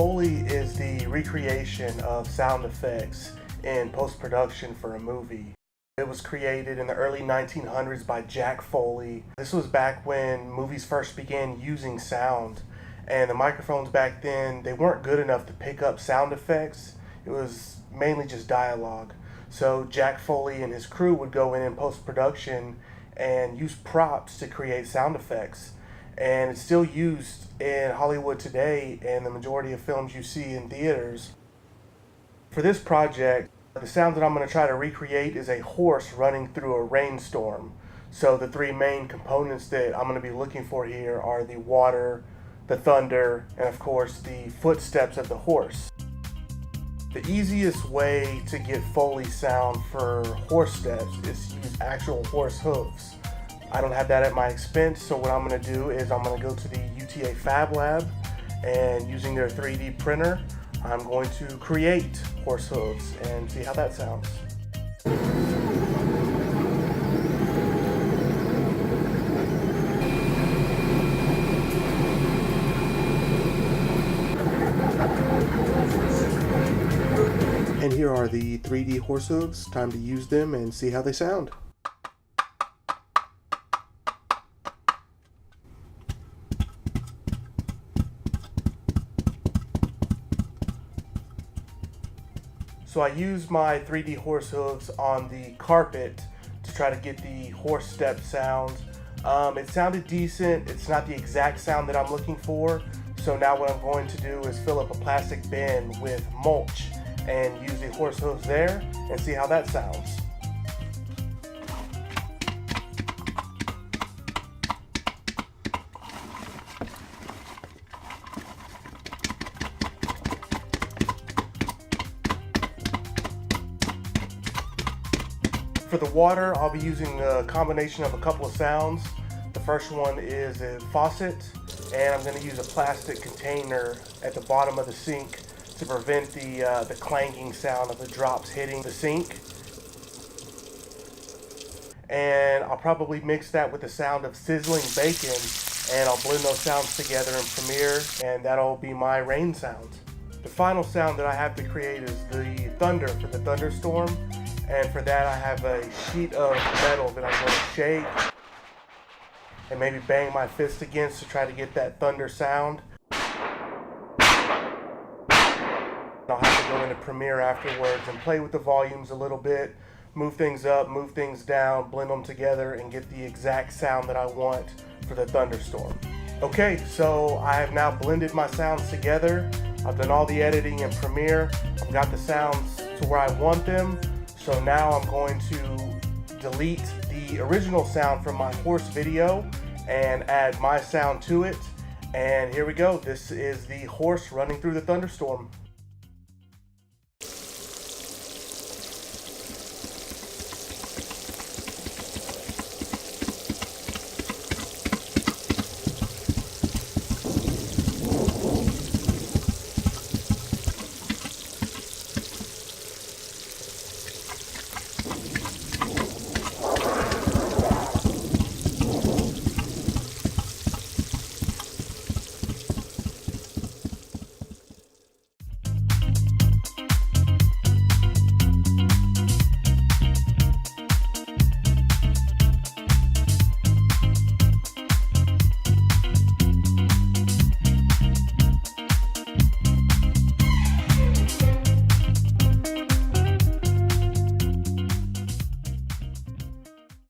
Foley is the recreation of sound effects in post-production for a movie. It was created in the early 1900s by Jack Foley. This was back when movies first began using sound, and the microphones back then, they weren't good enough to pick up sound effects. It was mainly just dialogue. So Jack Foley and his crew would go in post-production and use props to create sound effects. And it's still used in Hollywood today and the majority of films you see in theaters. For this project, the sound that I'm going to try to recreate is a horse running through a rainstorm. So the three main components that I'm going to be looking for here are the water, the thunder, and of course the footsteps of the horse. The easiest way to get Foley sound for horse steps is to use actual horse hooves. I don't have that at my expense, so what I'm going to do is I'm going to go to the UTA Fab Lab, and using their 3D printer, I'm going to create horse hooves and see how that sounds. And here are the 3D horse hooves. Time to use them and see how they sound. So I used my 3D horse hooves on the carpet to try to get the horse step sound. It sounded decent. It's not the exact sound that I'm looking for. So now what I'm going to do is fill up a plastic bin with mulch and use the horse hooves there and see how that sounds. For the water, I'll be using a combination of a couple of sounds. The first one is a faucet, and I'm going to use a plastic container at the bottom of the sink to prevent the clanking sound of the drops hitting the sink. And I'll probably mix that with the sound of sizzling bacon, and I'll blend those sounds together in Premiere, and that'll be my rain sound. The final sound that I have to create is the thunder for the thunderstorm. And for that, I have a sheet of metal that I'm going to shake and maybe bang my fist against to try to get that thunder sound. I'll have to go into Premiere afterwards and play with the volumes a little bit, move things up, move things down, blend them together, and get the exact sound that I want for the thunderstorm. Okay, so I have now blended my sounds together. I've done all the editing in Premiere. I've got the sounds to where I want them. So now I'm going to delete the original sound from my horse video and add my sound to it. And here we go. This is the horse running through the thunderstorm.